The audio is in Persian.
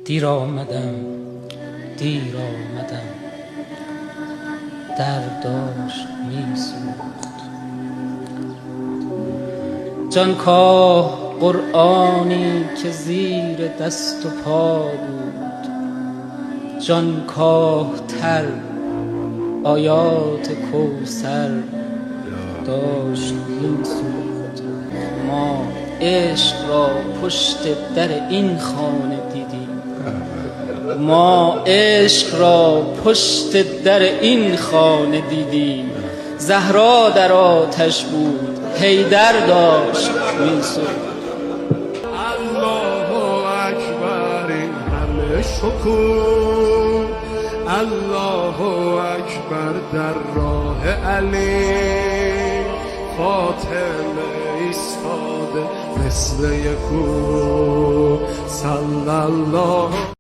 دیر آمدم در داشت می سوخت. جانکاه قرآنی که زیر دست و پا بود، جانکاه تر آیات کوثر داشت می سوخت. ما عشق را پشت در این خانه دیدیم، ما عشق را پشت در این خانه دیدیم. زهرا در آتش بود، حیدر داشت می‌سوخت. الله اکبر، این همه شکوه، الله اکبر در راه علی. فاطمه ایستاده مثل یک کوه، صلی الله